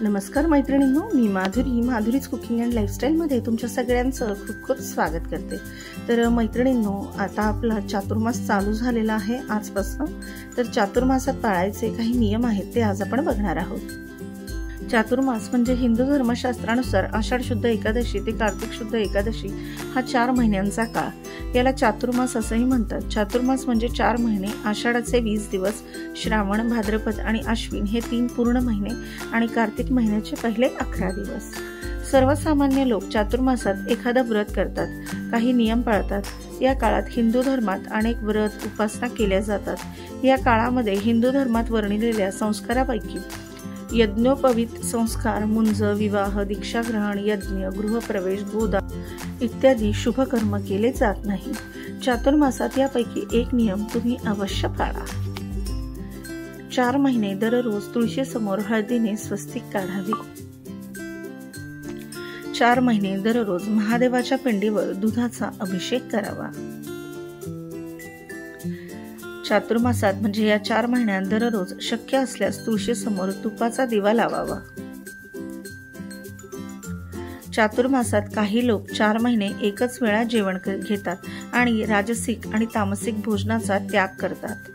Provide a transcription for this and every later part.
नमस्कार मैत्रिणींनो, मी माधुरीच cooking and लाईफस्टाईलमध्ये तुमच्या सगळ्यांचं खूप खूप स्वागत करते। तर मैत्रिणींनो, आता आपला चातुर्मास चालू झालेला आहे आजपासून। तर चातुर्मासात पाळायचे काही नियम आहेत ते आज आपण बघणार आहोत। चातुर्मास म्हणजे हिंदू धर्मशास्त्रानुसार आषाढ शुद्ध एकादशी ते कार्तिक शुद्ध एकादशी हा 4 महिन्यांचा काळ। याला चातुर्मास असंही म्हणतात। चातुर्मास म्हणजे 4 महिने, आषाढाचे 20 दिवस, श्रावण, भाद्रपद आणि अश्विन हे 3 पूर्ण महिने आणि कार्तिक महिन्याचे पहिले 11 दिवस। सर्वसामान्य लोक चातुर्मासात एखादं व्रत करतात, काही नियम पाळतात। या काळात हिंदू धर्मात अनेक व्रत उपासना केल्या जातात। या काळामध्ये हिंदू धर्मात वर्णिलेल्या संस्कारापैकी यज्ञोपवीत संस्कार, मुंज, विवाह, दीक्षाग्रहण, यज्ञ, गृहप्रवेश, गोदान इत्यादी शुभ कर्म केले जात नाही। चातुर्मासात यापैकी एक नियम तुम्ही अवश्य पाळा। 4 महिने दररोज तुळशी समोर हळदीने स्वस्तिक काढावे। 4 महिने दररोज महादेवाच्या पिंडीवर दुधाचा अभिषेक करावा। चातुर्मासात म्हणजे या 4 महिन्यात दररोज शक्य असल्यास तुळशी समोर तुपाचा दिवा लावावा। चातुर्मासात काही लोक 4 महिने एकच वेळा जेवण घेतात आणि राजसिक आणि तामसिक भोजनाचा त्याग करतात।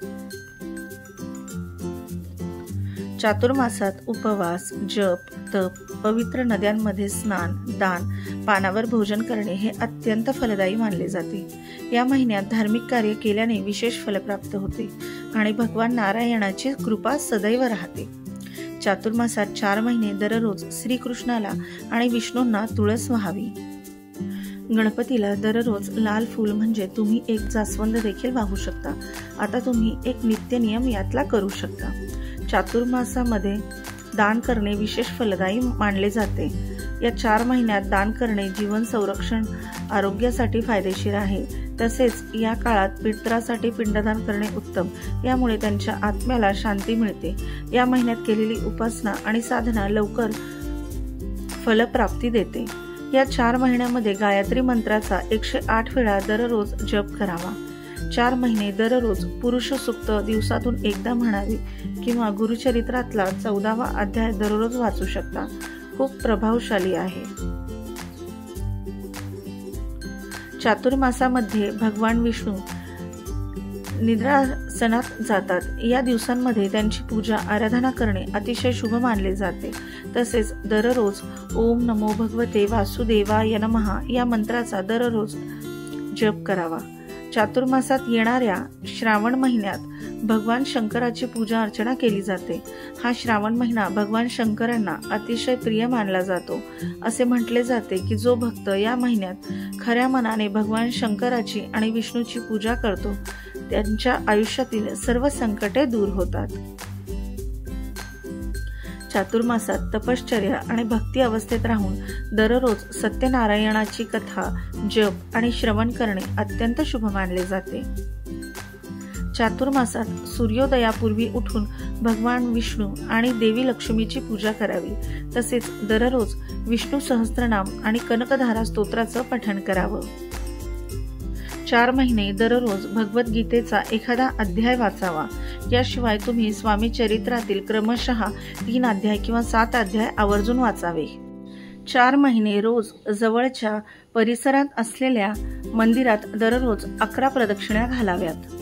चातुर्मासात उपवास, जप, तप, पवित्र नद्यांमध्ये स्नान, दान, पानावर भोजन करणे हे अत्यंत फलदायी मानले जाते। या महिन्यात धार्मिक कार्य केल्याने विशेष फल प्राप्त होते आणि भगवान नारायणाची कृपा सदैव राहते। चातुर्मासात 4 महिने दररोज श्रीकृष्णाला आणि विष्णूंना तुळस वाहावी। गणपतीला दररोज लाल फूल म्हणजे तुम्ही एक जास्वंद देखील वाहू शकता। आता तुम्ही एक नित्य नियम यातला करू शकता। चातुर्मासामध्ये दान करणे विशेष फलदायी मानले जाते। या 4 महिन्यात दान करणे जीवन संरक्षण, आरोग्यासाठी फायदेशीर आहे। तसेच या काळात पितरासाठी पिंडदान करणे उत्तम, यामुळे त्यांच्या आत्म्याला शांती मिळते। या महिन्यात केलेली उपासना आणि साधना लवकर फलप्राप्ती देते। या 4 महिन्यामध्ये गायत्री मंत्राचा 108 वेळा दररोज जप करावा। 4 महिने दररोज पुरुष सूक्त दिवसातून एकदा म्हणावे किंवा गुरुचरित्रातला 14वा अध्याय दररोज वाचू शकता। खूप प्रभावशाली आहे। चातुर्मासामध्ये भगवान विष्णू निद्रासनात जातात। या दिवसांमध्ये त्यांची पूजा आराधना करणे अतिशय शुभ मानले जाते। तसेच दररोज ओम नमो भगवते वासुदेवाय नमः या मंत्राचा दररोज जप करावा। चातुर्मासात येणाऱ्या श्रावण महिन्यात भगवान शंकराची पूजा अर्चना केली जाते। हा श्रावण महिना भगवान शंकरांना अतिशय प्रिय मानला जातो। असे म्हटले जाते की जो भक्त या महिन्यात खऱ्या मनाने भगवान शंकराची आणि विष्णूची पूजा करतो, त्यांच्या आयुष्यातील सर्व संकटे दूर होतात। चातुर्मासात तपश्चर्या आणि भक्ती अवस्थेत राहून दररोज सत्यनारायणाची कथा, जप आणि श्रवण करणे अत्यंत शुभ मानले जाते। चातुर्मासात सूर्योदयापूर्वी उठून भगवान विष्णू आणि देवी लक्ष्मीची पूजा करावी। तसेच दररोज विष्णू सहस्त्रनाम आणि कनकधारा स्तोत्राचं पठण करावं। 4 महिने दररोज भगवद्गीतेचा एखादा अध्याय वाचावा। याशिवाय तुम्ही स्वामी चरित्रातील क्रमशः 3 अध्याय किंवा 7 अध्याय आवर्जून वाचावे। 4 महिने रोज जवळच्या परिसरात असलेल्या मंदिरात दररोज 11 प्रदक्षिणा घालाव्यात।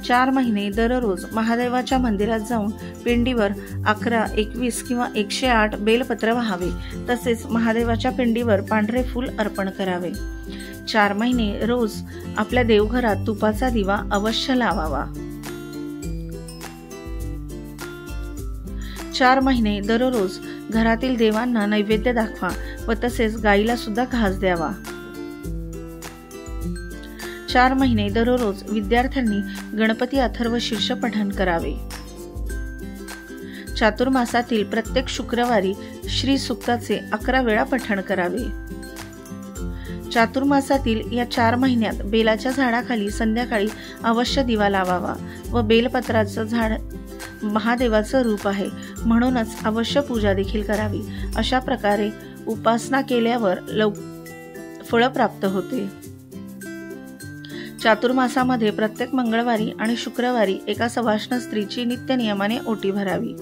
4 महिने दररोज महादेवाच्या मंदिरात जाऊन पिंडीवर 11, 21 किंवा 108 बेलपत्र वाहावे। तसेच महादेवाच्या पिंडीवर पांढरे फूल अर्पण करावे। 4 महिने रोज आपल्या देवघरात तुपाचा दिवा अवश्य लावावा। 4 महिने दररोज घरातील देवांना नैवेद्य दाखवा व तसेच गाईला सुद्धा घास द्यावा। 4 महिने दररोज विद्यार्थ्यांनी गणपती अथर्व शीर्ष पठण करावे। चातुर्मासातील प्रत्येक शुक्रवारी श्री सूक्ताचे 11 वेळा पठण करावे। चातुर्मासातील या 4 महिन्यात बेलाच्या झाडाखाली संध्याकाळी अवश्य दिवा लावावा व बेलपत्राचं झाड महादेवाचं रूप आहे, म्हणूनच अवश्य पूजा देखील करावी। अशा प्रकारे उपासना केल्यावर फळ प्राप्त होते। चातुर्मासामध्ये प्रत्येक मंगळवारी आणि शुक्रवारी एका सवाष्ण स्त्रीची नित्य नियमाने ओटी भरावी।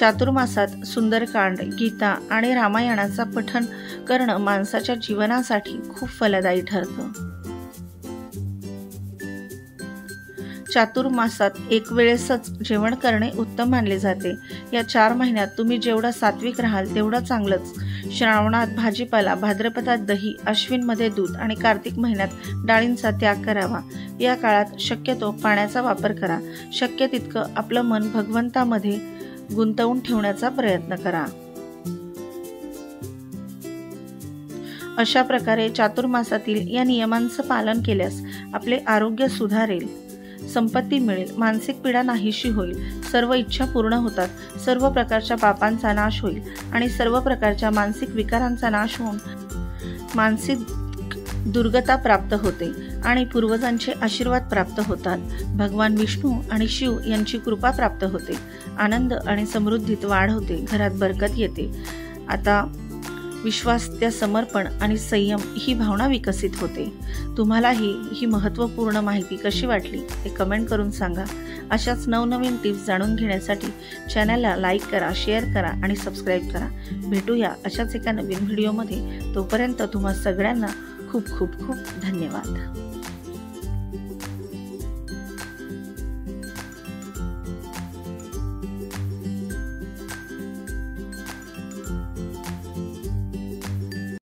चातुर्मासात सुंदरकांड, गीता आणि रामायणाचा पठण करणं माणसाच्या जीवनासाठी खूप फलदायी ठरतं. चातुर्मासात एक वेळेसच जेवण करणे उत्तम मानले जाते. या 4 महिन्यात तुम्ही जेवढा सात्विक राहाल तेवढं चांगलंच. श्रावणात भाजीपाला, भाद्रपदात दही, अश्विनमध्ये दूध आणि कार्तिक महिन्यात डाळींचा त्याग करावा. या काळात शक्यतो पाण्याचा वापर करा. शक्य तितकं आपलं मन भगवंतामध्ये गुंतवून ठेवण्याचा प्रयत्न करा. अशा प्रकारे चातुर्मासातील या नियमांचं पालन केल्यास आपले आरोग्य सुधारेल, संपत्ती मिळेल, मानसिक पीडा नाहीशी होईल, सर्व इच्छा पूर्ण होतात, सर्व प्रकारच्या पापांचा नाश होईल आणि सर्व प्रकारच्या मानसिक विकारांचा नाश होऊन मानसिक दुर्गता प्राप्त होते आणि पूर्वजांचे आशीर्वाद प्राप्त होतात. भगवान विष्णू आणि शिव यांची कृपा प्राप्त होते. आनंद आणि समृद्धीत वाढ होते, घरात बरकत येते. आता विश्वास, त्या समर्पण आणि संयम ही भावना विकसित होते. तुम्हालाही ही महत्त्वपूर्ण माहिती कशी वाटली ते कमेंट करून सांगा. अशाच नवनवीन टिप्स जाणून घेण्यासाठी चॅनलला लाईक करा, शेअर करा आणि सबस्क्राईब करा. भेटूया अशाच एका नवीन व्हिडिओमध्ये. तोपर्यंत तुम्हा सगळ्यांना खूप खूप खूप धन्यवाद.